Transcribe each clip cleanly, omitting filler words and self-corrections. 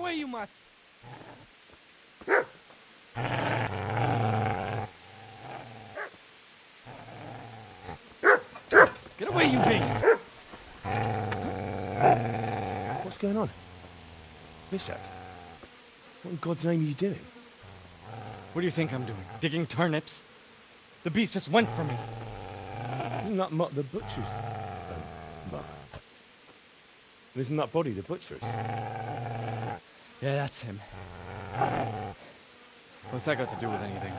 away, you mutt! Get away, you beast! What's going on? Bishop, what in God's name are you doing? What do you think I'm doing? Digging turnips? The beast just went for me. Isn't that Mutt the butcher's? Mutt. Isn't that body the butcher's? Yeah, that's him. What's that got to do with anything?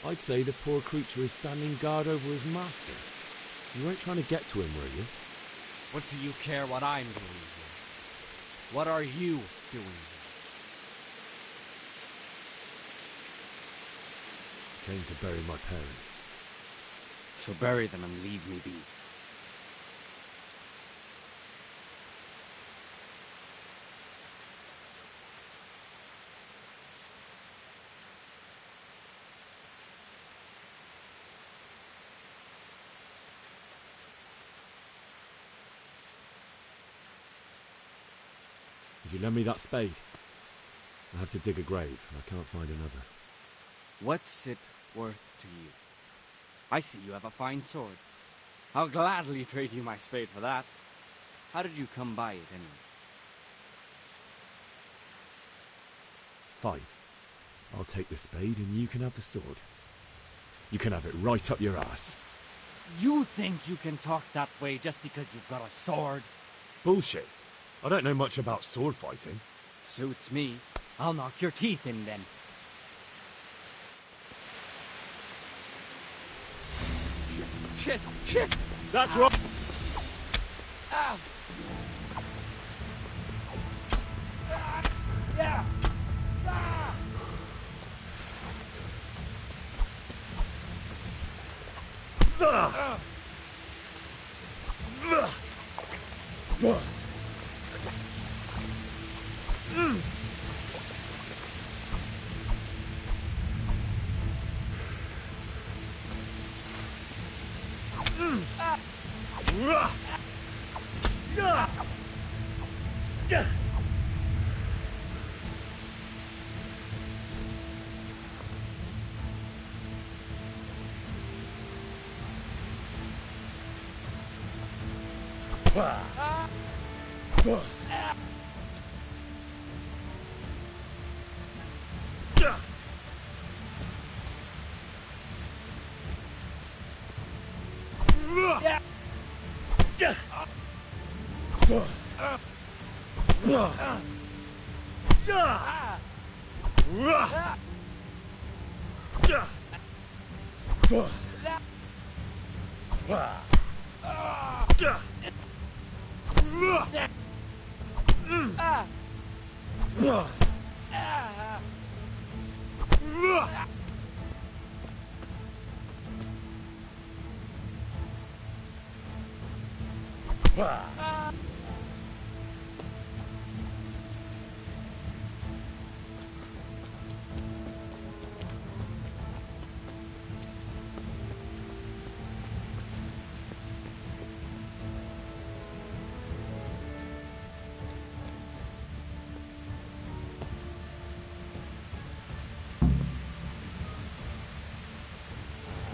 I'd say the poor creature is standing guard over his master. You weren't trying to get to him, were you? What do you care what I'm doing here? What are you doing here? Came to bury my parents. So bury them and leave me be. Would you lend me that spade? I have to dig a grave. I can't find another. What's it worth to you? I see you have a fine sword. I'll gladly trade you my spade for that. How did you come by it anyway? Fine. I'll take the spade and you can have the sword. You can have it right up your ass. You think you can talk that way just because you've got a sword? Bullshit. I don't know much about sword fighting. Suits me. I'll knock your teeth in then. Shit! Shit! That's right! Ow! Yeah! Ah!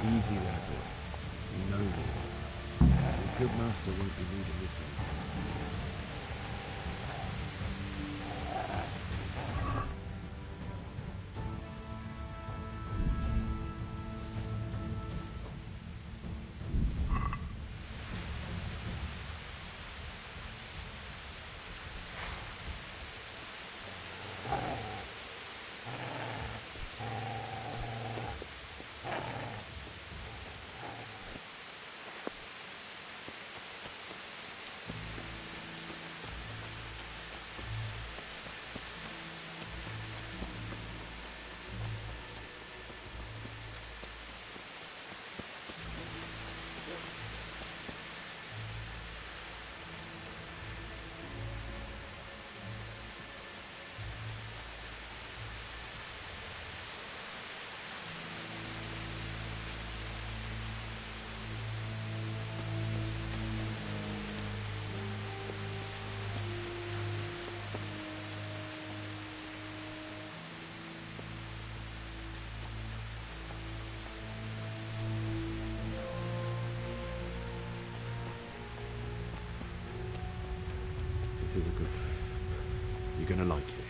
Easy there, boy. You know me. Your good master won't be needing this anymore. This is a good place. You're gonna like it.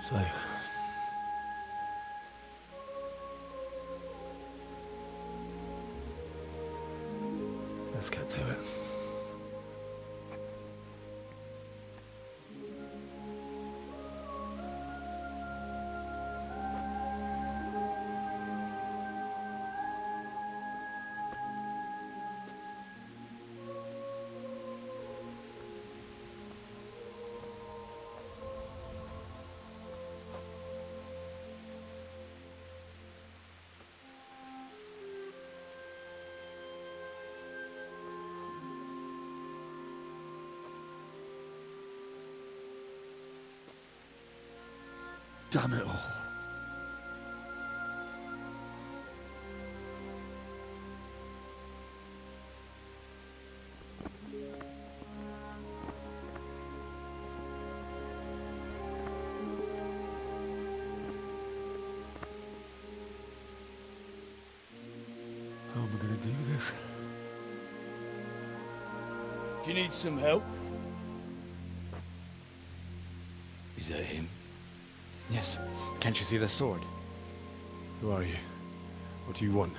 So, let's get to it. Damn it all. How am I going to do this? Do you need some help? Is that him? Yes. Can't you see the sword? Who are you? What do you want?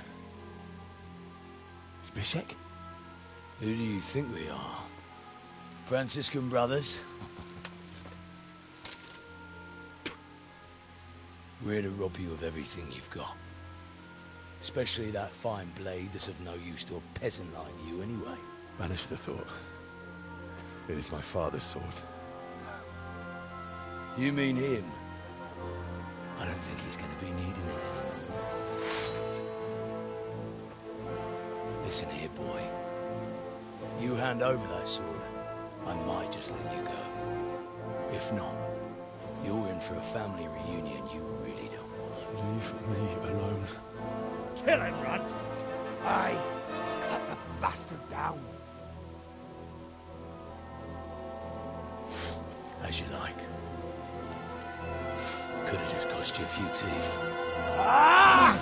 Zbyszek? Who do you think we are? Franciscan brothers? We're here to rob you of everything you've got. Especially that fine blade that's of no use to a peasant like you anyway. Banish the thought. It is my father's sword. You mean him? I don't think he's going to be needing it anymore. Listen here, boy. You hand over that sword, I might just let you go. If not, you're in for a family reunion you really don't want. Leave me alone. Kill him, Runt! Aye, cut the bastard down. As you like. Could have just cost you a few teeth. Ah!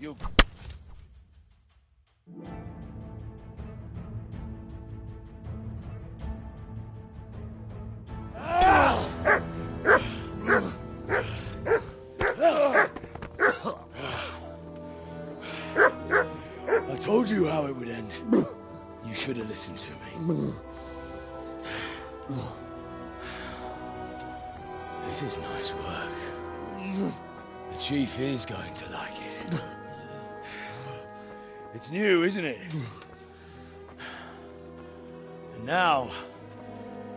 You're... I told you how it would end. You should have listened to me. This is nice work. The Chief is going to like it. It's new, isn't it? And now,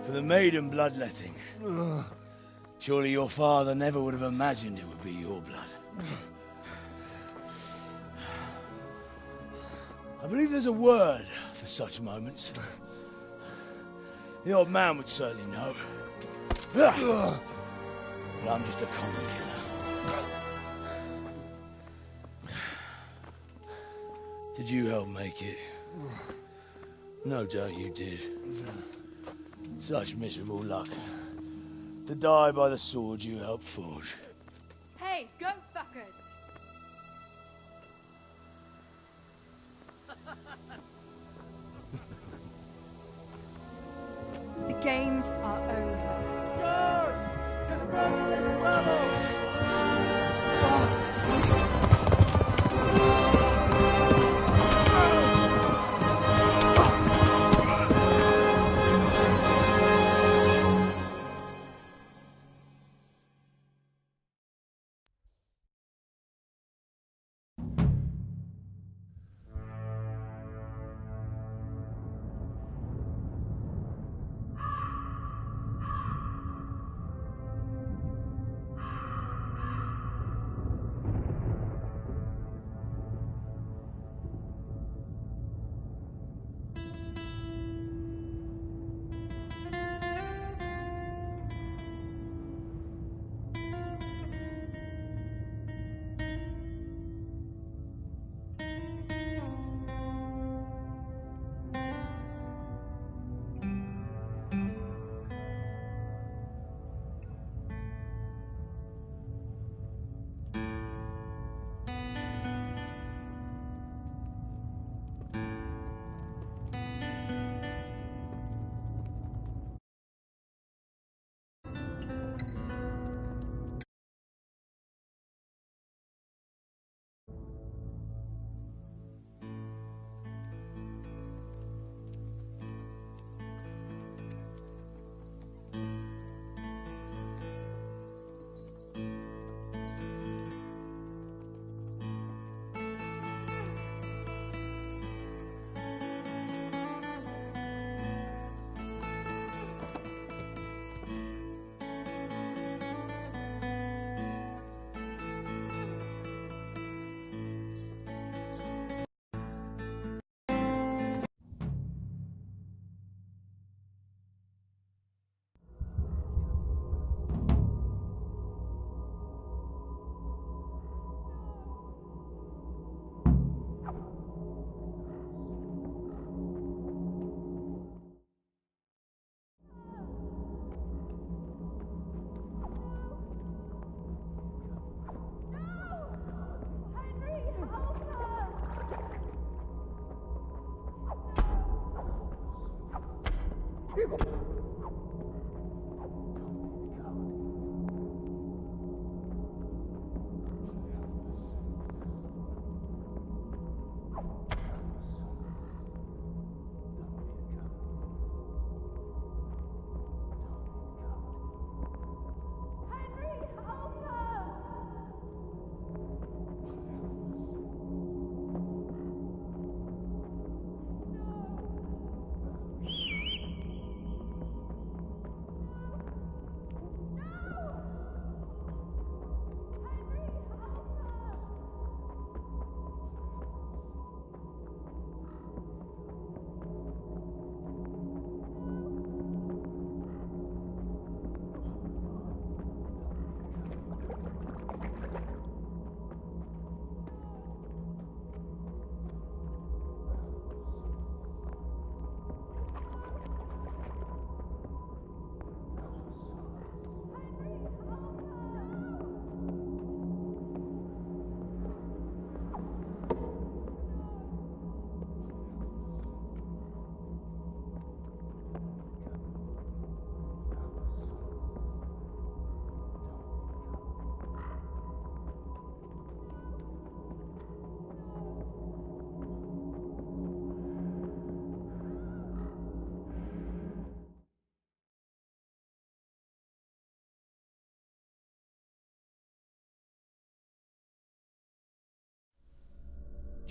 for the maiden bloodletting. Surely your father never would have imagined it would be your blood. I believe there's a word for such moments. The old man would certainly know. But I'm just a common killer. Did you help make it? No doubt you did. Such miserable luck. To die by the sword you helped forge. Hey, go fuckers! The games are over. Guard! Disperse this rebel!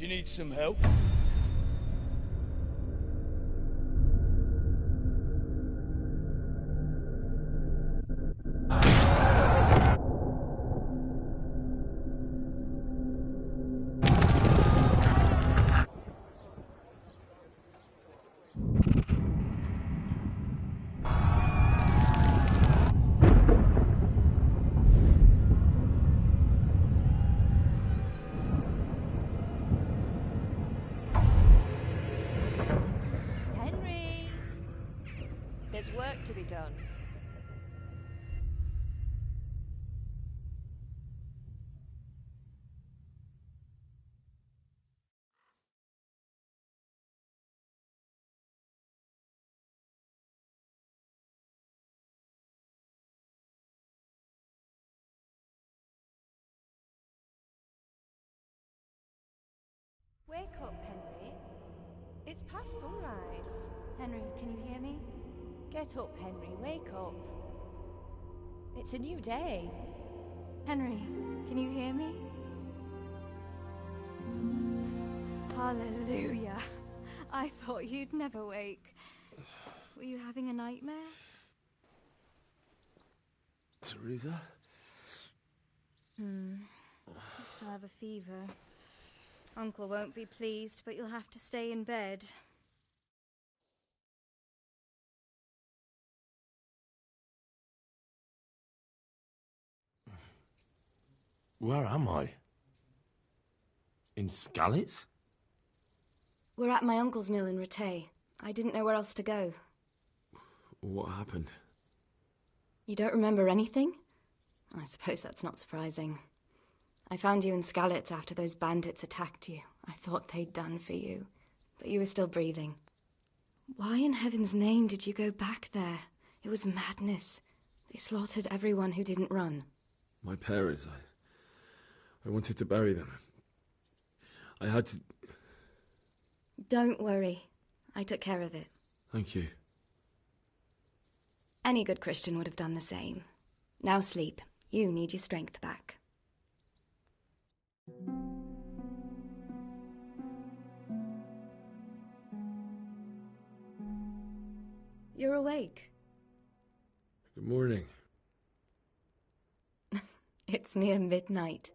you need some help? Henry! There's work to be done. Wake up, Henry. It's past sunrise. Henry, can you hear me? Get up, Henry. Wake up. It's a new day. Henry, can you hear me? Hallelujah. I thought you'd never wake. Were you having a nightmare? Teresa? You still have a fever. Uncle won't be pleased, but you'll have to stay in bed. Where am I? In Skalitz? We're at my uncle's mill in Rattay. I didn't know where else to go. What happened? You don't remember anything? I suppose that's not surprising. I found you in Skalitz after those bandits attacked you. I thought they'd done for you, but you were still breathing. Why in heaven's name did you go back there? It was madness. They slaughtered everyone who didn't run. My parents, I wanted to bury them. I had to... Don't worry. I took care of it. Thank you. Any good Christian would have done the same. Now sleep. You need your strength back. You're awake. Good morning. It's near midnight.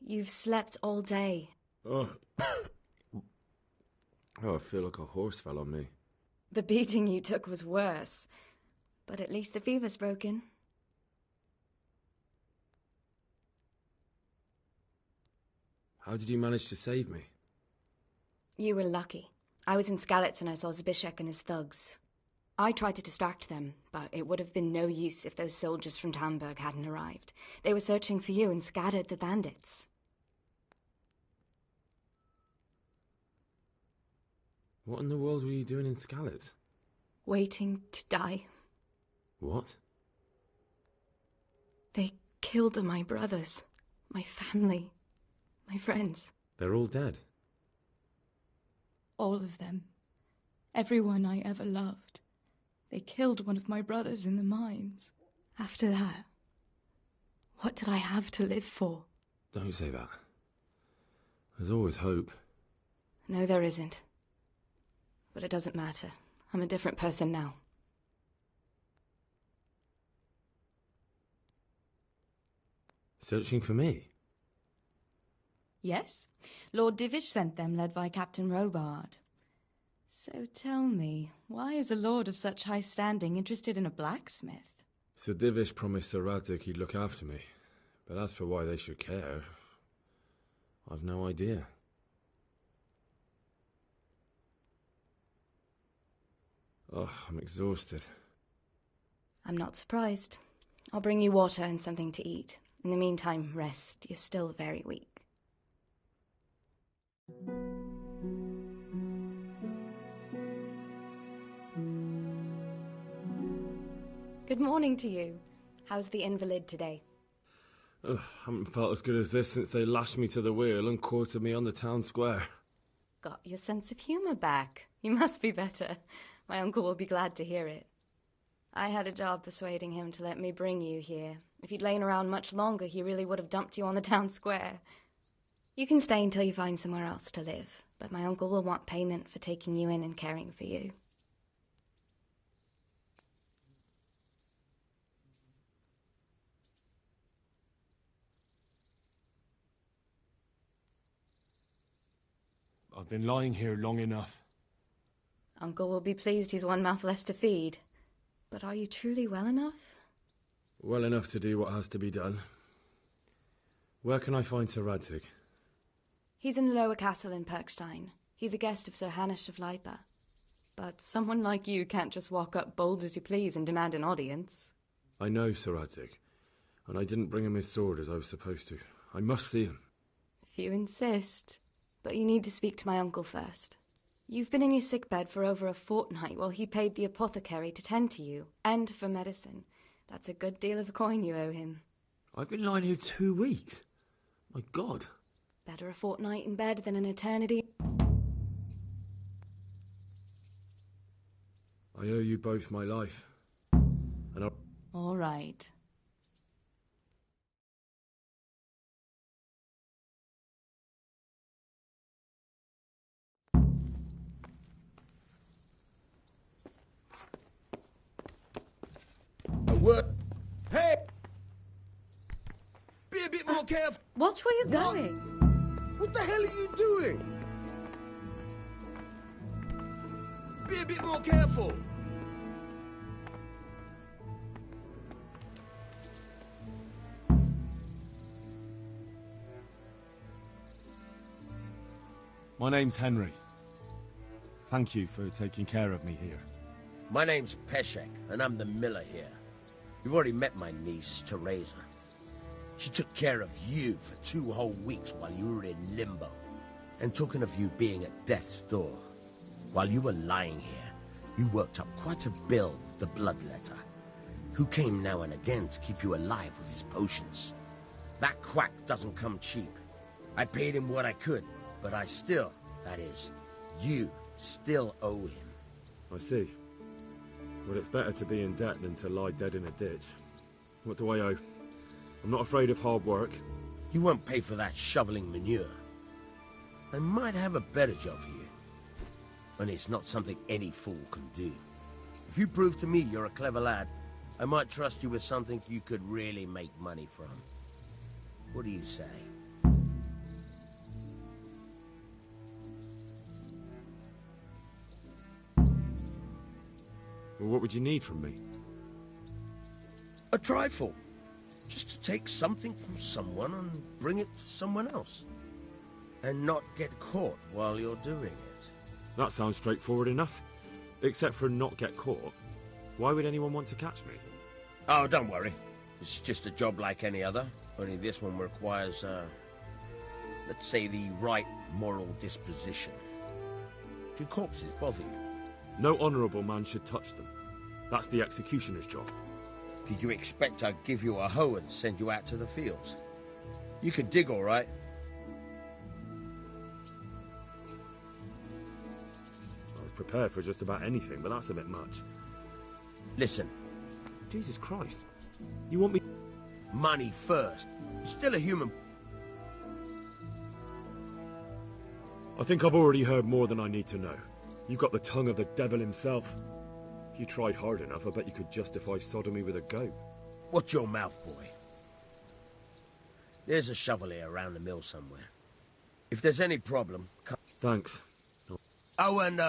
You've slept all day. Oh. Oh, I feel like a horse fell on me. The beating you took was worse. But at least the fever's broken. How did you manage to save me? You were lucky. I was in Skalitz and I saw Zbyszek and his thugs. I tried to distract them, but it would have been no use if those soldiers from Talmberg hadn't arrived. They were searching for you and scattered the bandits. What in the world were you doing in Skalitz? Waiting to die. What? They killed my brothers, my family, my friends. They're all dead. All of them. Everyone I ever loved. They killed one of my brothers in the mines. After that, what did I have to live for? Don't say that. There's always hope. No, there isn't. But it doesn't matter. I'm a different person now. Searching for me? Yes. Lord Divish sent them, led by Captain Robard. So tell me, why is a lord of such high standing interested in a blacksmith? Sir Divish promised Sir Radek he'd look after me. But as for why they should care, I've no idea. Oh, I'm exhausted. I'm not surprised. I'll bring you water and something to eat. In the meantime, rest. You're still very weak. Good morning to you. How's the invalid today? Ugh, haven't felt as good as this since they lashed me to the wheel and quartered me on the town square. Got your sense of humour back. You must be better. My uncle will be glad to hear it. I had a job persuading him to let me bring you here. If you'd lain around much longer, he really would have dumped you on the town square. You can stay until you find somewhere else to live, but my uncle will want payment for taking you in and caring for you. I've been lying here long enough. Uncle will be pleased he's one mouth less to feed. But are you truly well enough? Well enough to do what has to be done. Where can I find Sir Radzig? He's in the lower castle in Perkstein. He's a guest of Sir Hanush of Leipa. But someone like you can't just walk up bold as you please and demand an audience. I know Sir Radzig, and I didn't bring him his sword as I was supposed to. I must see him. If you insist. But you need to speak to my uncle first. You've been in your sickbed for over a fortnight while he paid the apothecary to tend to you, and for medicine. That's a good deal of coin you owe him. I've been lying here 2 weeks. My God. Better a fortnight in bed than an eternity. I owe you both my life. And I'll... All right. What? Hey! Be a bit more careful. Watch where you're going. What the hell are you doing? Be a bit more careful. My name's Henry. Thank you for taking care of me here. My name's Peshek, and I'm the miller here. You've already met my niece, Teresa. She took care of you for 2 whole weeks while you were in limbo. And talking of you being at death's door, while you were lying here, you worked up quite a bill with the bloodletter, who came now and again to keep you alive with his potions. That quack doesn't come cheap. I paid him what I could, but I still, that is, you still owe him. I see. Well, it's better to be in debt than to lie dead in a ditch. What do I owe? I'm not afraid of hard work. You won't pay for that shoveling manure. I might have a better job for you. And it's not something any fool can do. If you prove to me you're a clever lad, I might trust you with something you could really make money from. What do you say? Well, what would you need from me? A trifle. Just to take something from someone and bring it to someone else. And not get caught while you're doing it. That sounds straightforward enough. Except for not get caught. Why would anyone want to catch me? Oh, don't worry. It's just a job like any other. Only this one requires, let's say, the right moral disposition. Do corpses bother you? No honourable man should touch them. That's the executioner's job. Did you expect I'd give you a hoe and send you out to the fields? You can dig all right. I was prepared for just about anything, but that's a bit much. Listen. Jesus Christ. You want me... Money first. You're still a human. I think I've already heard more than I need to know. You've got the tongue of the devil himself. If you tried hard enough, I bet you could justify sodomy with a goat. Watch your mouth, boy. There's a shovel here around the mill somewhere. If there's any problem... Thanks. Oh, and,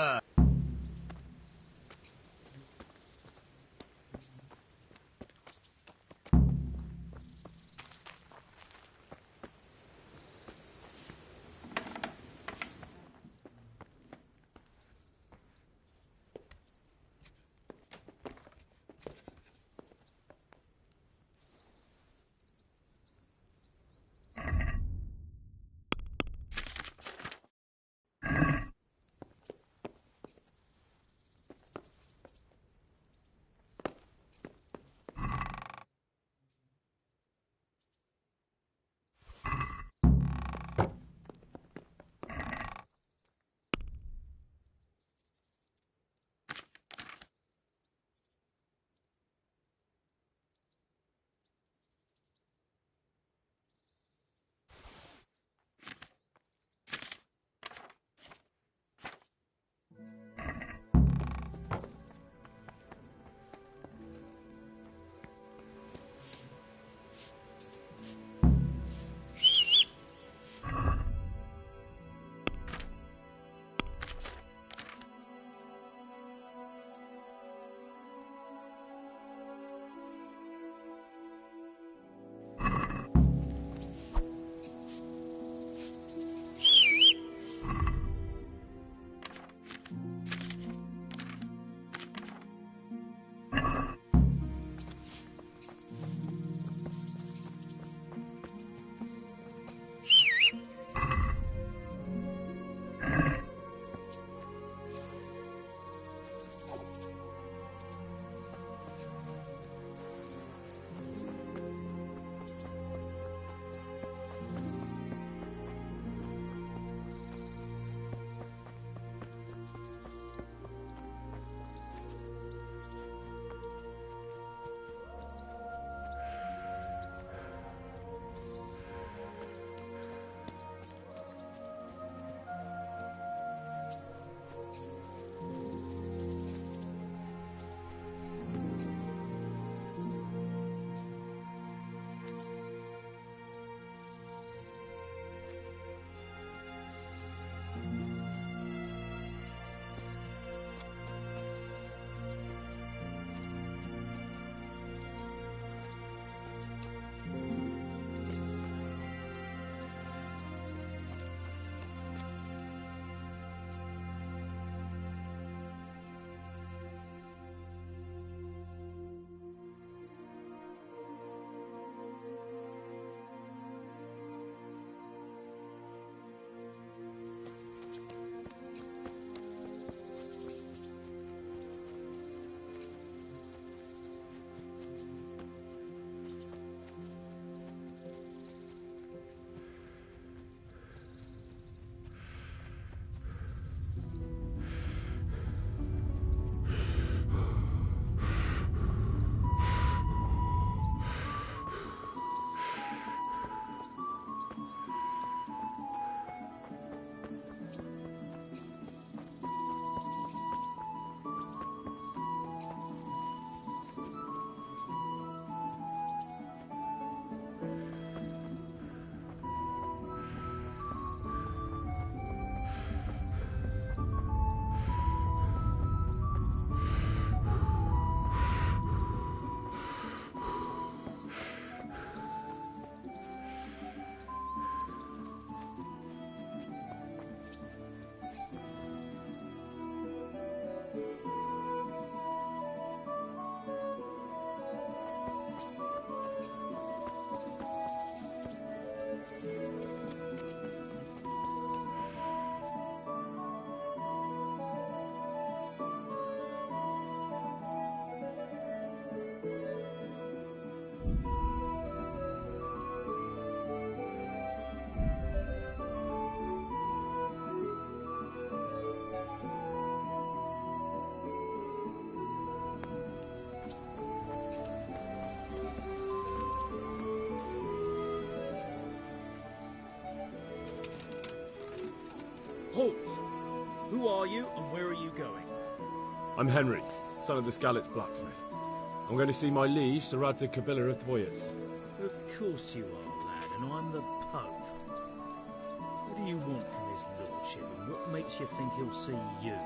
Halt! Who are you and where are you going? I'm Henry, son of the Skalitz blacksmith. I'm going to see my liege, Sir Radzig Kabila of Dvoyets. Of course you are, lad, and I'm the Pope. What do you want from his lordship, and what makes you think he'll see you?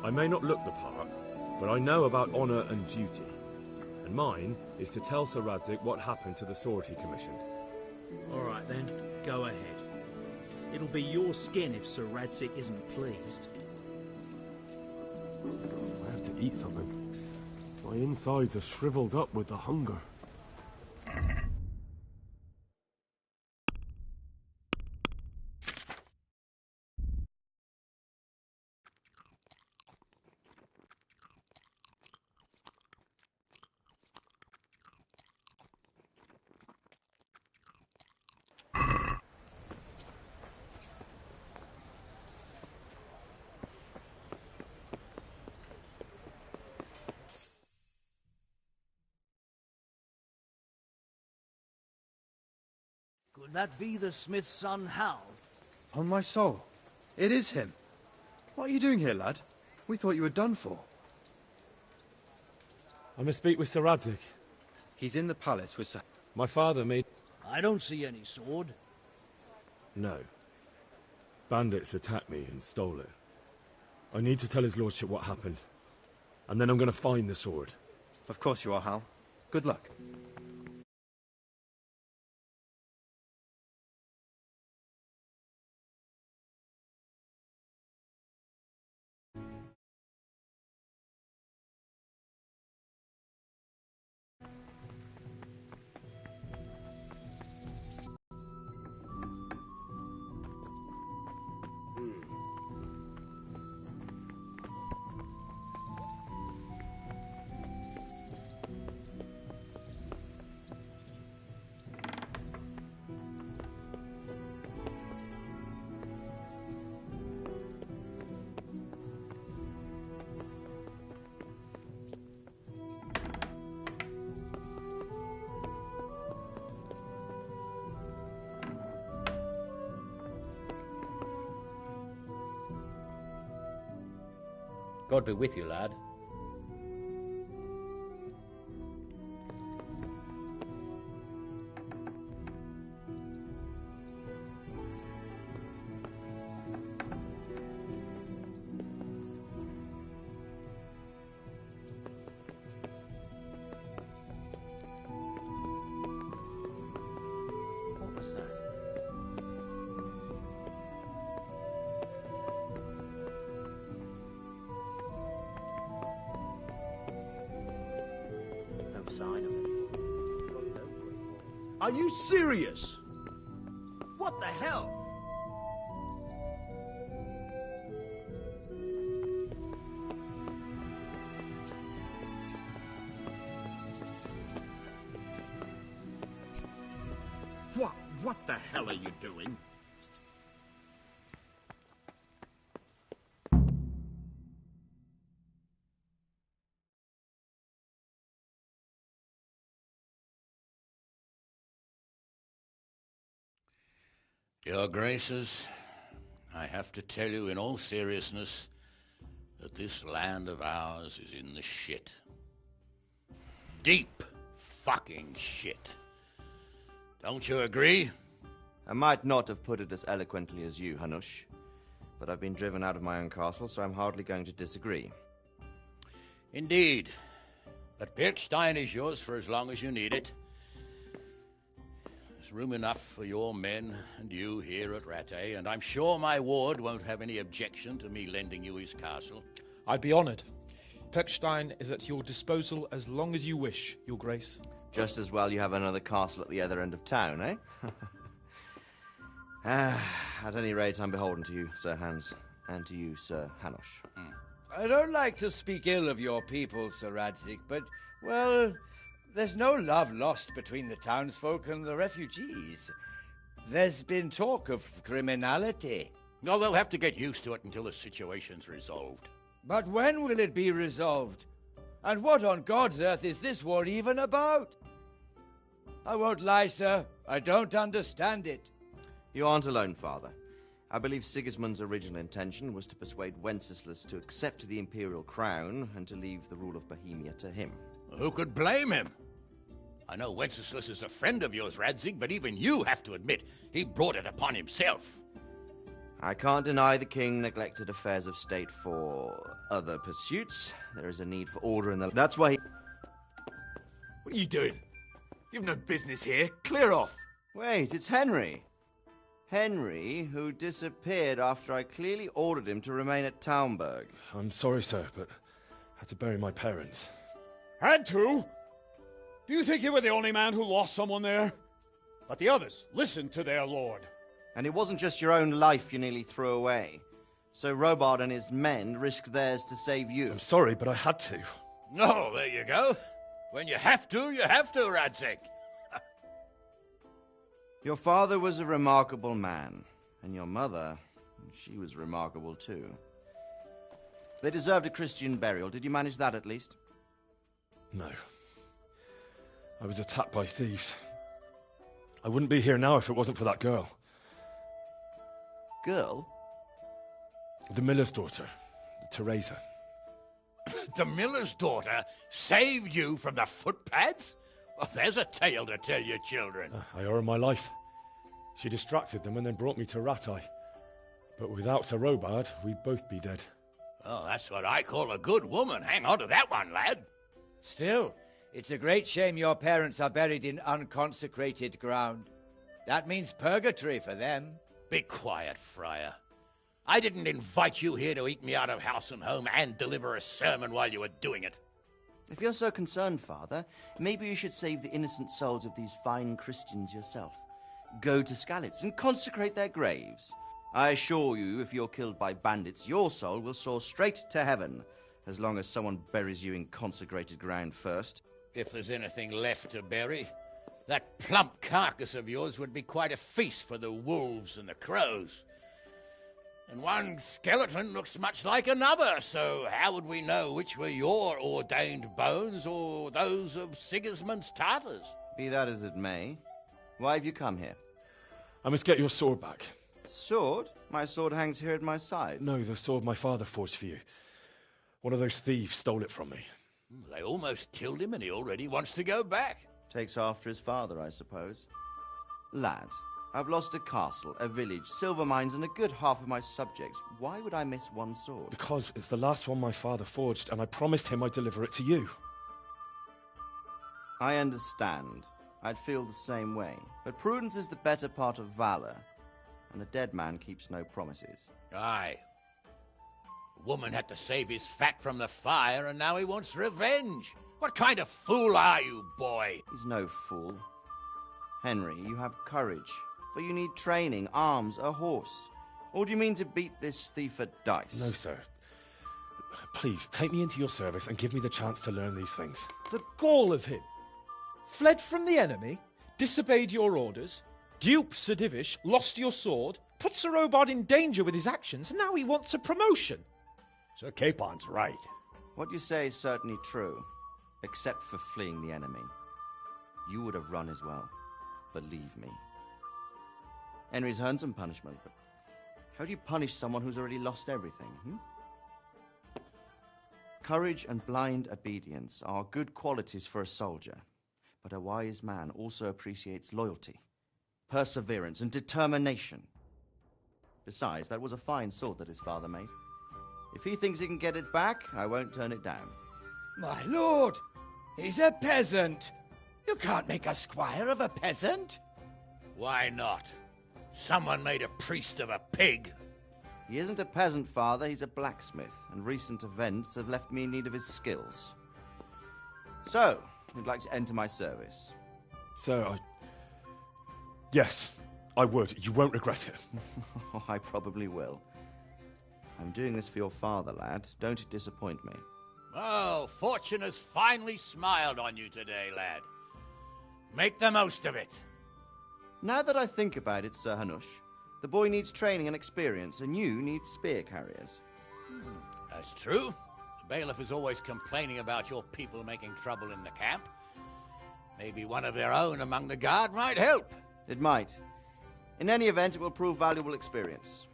I may not look the part, but I know about honour and duty. And mine is to tell Sir Radzig what happened to the sword he commissioned. All right then, go ahead. It'll be your skin if Sir Radzig isn't pleased. I have to eat something. My insides are shriveled up with the hunger. Could that be the smith's son, Hal? On my soul, it is him. What are you doing here, lad? We thought you were done for. I must speak with Sir Radzig. He's in the palace with Sir... My father made... I don't see any sword. No. Bandits attacked me and stole it. I need to tell his lordship what happened. And then I'm going to find the sword. Of course you are, Hal. Good luck. God be with you, lad. What was that? Sign of it. Are you serious? What the hell? What the hell are you doing? Your Graces, I have to tell you in all seriousness that this land of ours is in the shit. Deep fucking shit. Don't you agree? I might not have put it as eloquently as you, Hanush, but I've been driven out of my own castle, so I'm hardly going to disagree. Indeed. But Birkstein is yours for as long as you need it. There's room enough for your men and you here at Rattay, and I'm sure my ward won't have any objection to me lending you his castle. I'd be honoured. Pechstein is at your disposal as long as you wish, Your Grace. Just as well you have another castle at the other end of town, eh? At any rate, I'm beholden to you, Sir Hans, and to you, Sir Hanush. I don't like to speak ill of your people, Sir Radzig, but, well, there's no love lost between the townsfolk and the refugees. There's been talk of criminality. No, they'll have to get used to it until the situation's resolved. But when will it be resolved? And what on God's earth is this war even about? I won't lie, sir. I don't understand it. You aren't alone, Father. I believe Sigismund's original intention was to persuade Wenceslas to accept the imperial crown and to leave the rule of Bohemia to him. Who could blame him? I know Wenceslas is a friend of yours, Radzig, but even you have to admit he brought it upon himself. I can't deny the king neglected affairs of state for other pursuits. There is a need for order in the... That's why he... What are you doing? You've no business here. Clear off. Wait, it's Henry. Henry, who disappeared after I clearly ordered him to remain at Taumberg. I'm sorry, sir, but I had to bury my parents. Had to? Do you think you were the only man who lost someone there? But the others listened to their lord. And it wasn't just your own life you nearly threw away. So Robard and his men risked theirs to save you. I'm sorry, but I had to. Oh, there you go. When you have to, Radzig. Your father was a remarkable man, and your mother, she was remarkable too. They deserved a Christian burial. Did you manage that at least? No. I was attacked by thieves. I wouldn't be here now if it wasn't for that girl. Girl? The miller's daughter, Teresa. The miller's daughter saved you from the footpads? Well, there's a tale to tell your children. I owe her my life. She distracted them and then brought me to Rattay. But without Sir Robard, we'd both be dead. Oh, that's what I call a good woman. Hang on to that one, lad. Still, it's a great shame your parents are buried in unconsecrated ground. That means purgatory for them. Be quiet, Friar. I didn't invite you here to eat me out of house and home and deliver a sermon while you were doing it. If you're so concerned, Father, maybe you should save the innocent souls of these fine Christians yourself. Go to Skalitz and consecrate their graves. I assure you, if you're killed by bandits, your soul will soar straight to heaven, as long as someone buries you in consecrated ground first. If there's anything left to bury, that plump carcass of yours would be quite a feast for the wolves and the crows. And one skeleton looks much like another, so how would we know which were your ordained bones or those of Sigismund's Tartars? Be that as it may, why have you come here? I must get your sword back. Sword? My sword hangs here at my side. No, the sword my father forged for you. One of those thieves stole it from me. They almost killed him and he already wants to go back. Takes after his father, I suppose. Lad, I've lost a castle, a village, silver mines, and a good half of my subjects. Why would I miss one sword? Because it's the last one my father forged, and I promised him I'd deliver it to you. I understand. I'd feel the same way. But prudence is the better part of valor, and a dead man keeps no promises. Aye. The woman had to save his fat from the fire, and now he wants revenge. What kind of fool are you, boy? He's no fool. Henry, you have courage, but you need training, arms, a horse. Or do you mean to beat this thief at dice? No, sir. Please, take me into your service and give me the chance to learn these things. The gall of him. Fled from the enemy, disobeyed your orders, duped Sir Divish, lost your sword, put Sir Robard in danger with his actions, and now he wants a promotion. Sir Capon's right. What you say is certainly true, except for fleeing the enemy. You would have run as well, believe me. Henry's earned some punishment, but how do you punish someone who's already lost everything, Courage and blind obedience are good qualities for a soldier, but a wise man also appreciates loyalty, perseverance, and determination. Besides, that was a fine sword that his father made. If he thinks he can get it back, I won't turn it down. My lord, he's a peasant. You can't make a squire of a peasant. Why not? Someone made a priest of a pig. He isn't a peasant, Father. He's a blacksmith, and recent events have left me in need of his skills. So, you'd like to enter my service? Sir, Yes, I would. You won't regret it. I probably will. I'm doing this for your father, lad. Don't disappoint me. Oh, fortune has finally smiled on you today, lad. Make the most of it. Now that I think about it, Sir Hanush, the boy needs training and experience, and you need spear carriers. That's true. The bailiff is always complaining about your people making trouble in the camp. Maybe one of their own among the guard might help. It might. In any event, it will prove valuable experience.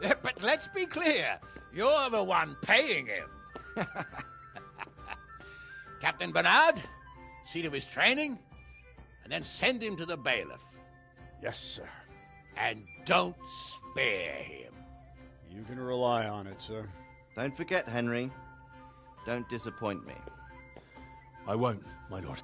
But let's be clear, you're the one paying him. Captain Bernard, see to his training, and then send him to the bailiff. Yes, sir. And don't spare him. You can rely on it, sir. Don't forget, Henry. Don't disappoint me. I won't, my lord.